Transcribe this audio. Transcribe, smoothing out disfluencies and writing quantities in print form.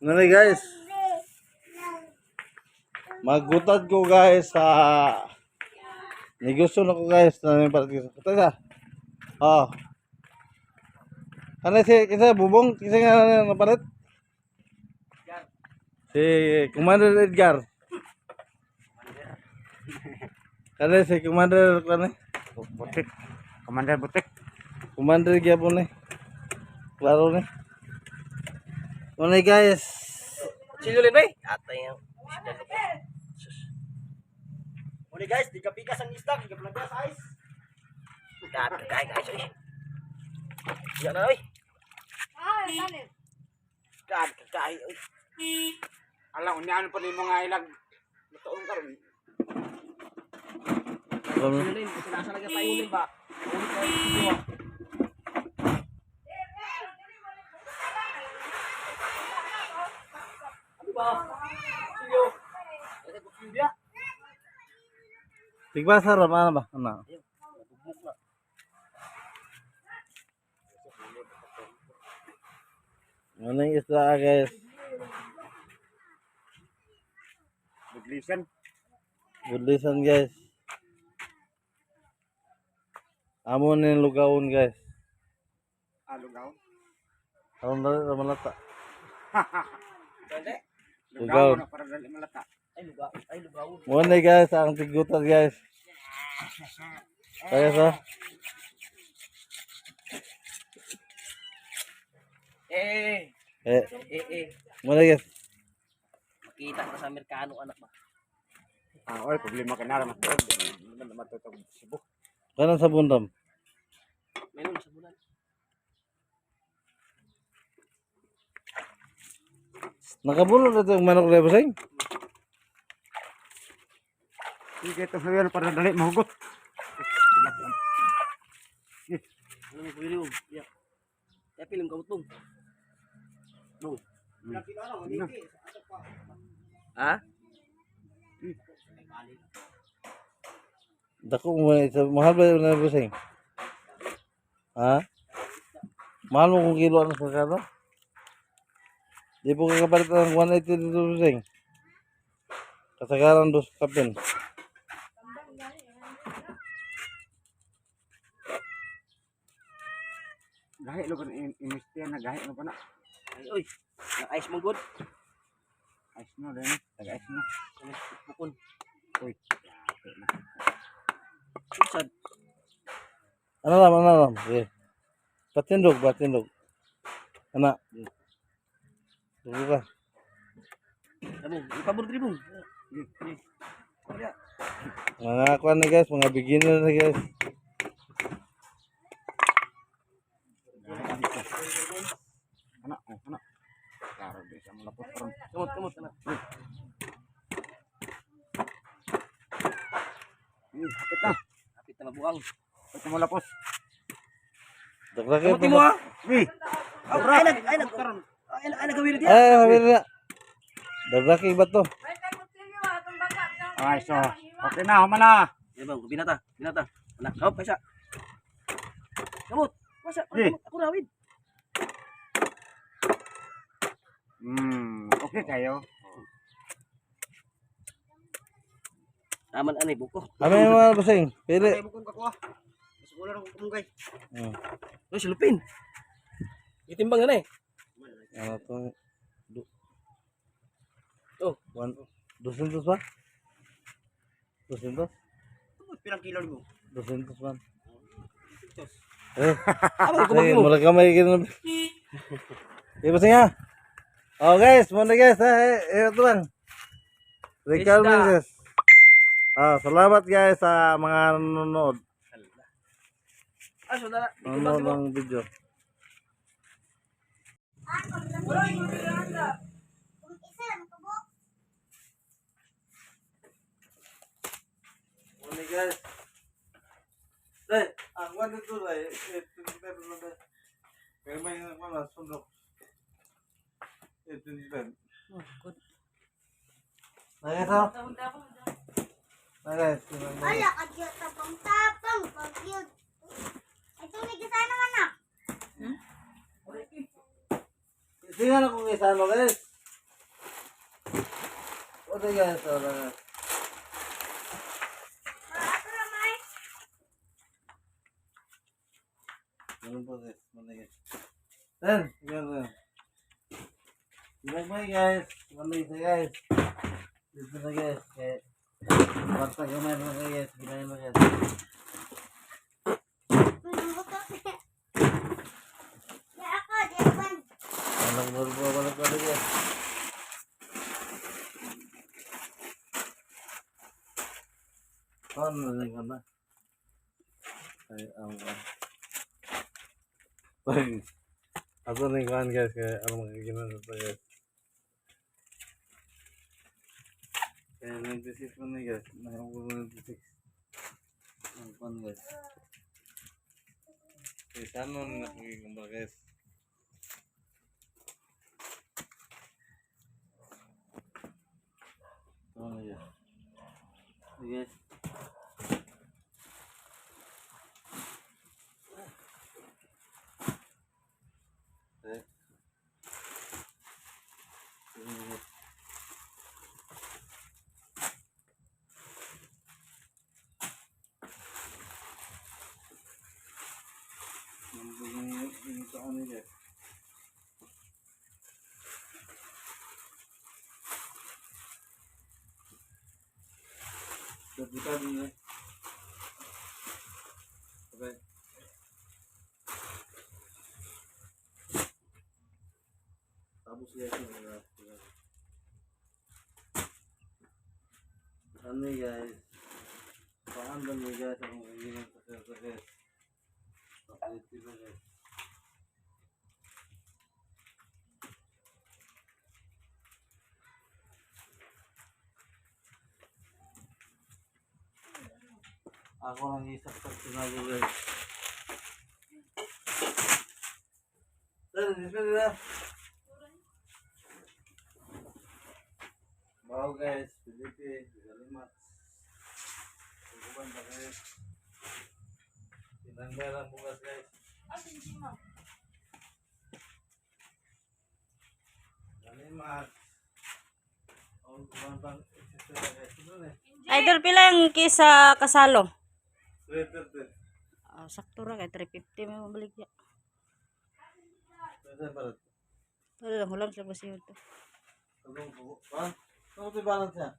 Nani guys, magutad ko guys sa negosyo na ko guys na parang kutad sa. Oh. Ano si kisa bubong kisa nga na palit? Si Commander Edgar. Ano si Commander kan Butik. Komandan butik. Commander gyapon ni. Klaro ni. Ano guys? Silulin ba? Atay yung Muli guys, di ka pikas ang isda, di ka palagas ice. Kain guys, oy. Yan na oy. Kain oy. Alam, unyan pa rin mga ilag. Lutoon ka rin. Silulin, sinasa lang tayo ulin ba? Ulit ko yung ano ba? Sige. Ito po dia. Tigba sa mana ba? Ano? Ano yung isda guys? Buglisan. Budlisan guys. Amo ni lugawon guys. Lugaw. Karon dali malata. Dali. Lugaw na para dali malata. Ay lugaw. Mo ni guys ang tigutan guys. Kaya sa mo ni guys. Makita ka sa Amerikano anak ba? Oy, problema ka na naman. Naman matutog Cebu. Kanan sa bundam. Meron sa bulan. Nakabulol na ito yung manok na basing. Sige, ito sabihan para dali mahugot. Ano mo pwede mo? Ya. Ya film ka utong. Bong. Ha? Dako mo ito. Mahal ba yung na basing? Ha? Mahal mo kung kilo ano sa kano? Di po kakapalit ng 180 dito basing. Kasagaran dos kapin. Gahi lo kan imistian na gahi lo pa na. Ay oy. Ang ice mo good. Ice no din. Tag-ice no. Bukon. Uy. Sad. Ano lang? Sige. Patindog. Anak. Tunggu ka. Amo, ipabor diri bong. Mga kuan ni guys, mga beginner na guys. Anak. Klaro di sa malapot karon. Tumot anak. Hapit na. Kapit na mabuang. Ito mo lapos. Dagrake Tumot mo ah. Uy. Ay nagkaron. Ay nagawin dia. mabira. Dagrake ba to? Ay, so. Okay na, humana. Ya bang, binata. Anak, hop, paisa. Kamot. Masa aku rawid. Okay kayo. Aman ani buko. Ano yung mga basing? Pili. Ay buko ka ko. Wala ra ko kumugay. Hmm. Oy, silupin. Itimbang na eh. Ano to? Oh, 200 ba? 200? pilang kilo mo? 200 man. Amo ko Sige, mo. mula kamay gini. Iya basing ha. Oh guys, muna guys ha. Ito lang. Ricardo guys. Salamat guys sa mga nanonood. Saudara. Nanonood ng video. Muna guys. Ang wala dito ay 25 na. Kaya may mga sundok. 25. Oh, good. Nagasa? Nagas. Ala, kadyo tapang-tapang. Pag-yun. Ito, may kasana ka na. Tingnan ako kung isano guys. Ito guys, wala na. Ako ramay. Ganun po guys, wala guys. Then, ganun. Bye guys, wala isa guys. Dito na guys, kaya basta gamay na guys, ginayin na guys. Bunubutok. Ya ako, Devan. Walang norbo, walang pala guys. Ano na lang na? Ay, ako na yung kahan guys, kaya ano magiging na ito guys. Kaya 96 mo na guys, nakapuro 96. Ang pan guys. Kaya saan mo na nakikita ba guys? Ito na guys. Hey guys. Okay. Ini guys. Ini soal ini guys. Kita dulu. Oke. Tapos guys, ano guys? Paano ba guys ang magiging sa guys? Pakiti ba guys? Ako lang isaksak sinabi guys. Bismillah. Wow guys, Felipe, Galimat. Tuguban ba guys? Tinanggalan bukas guys. Galimat. Oh, tuguban bang exercise guys. Ito na eh. Idol, pila yung kisa kasalo? Sweater. Sakto ra kay 350 may mabalik ya. Sweater barat. Wala lang, hulang siya basiyo to. Tulong po. Ano ito balance niya?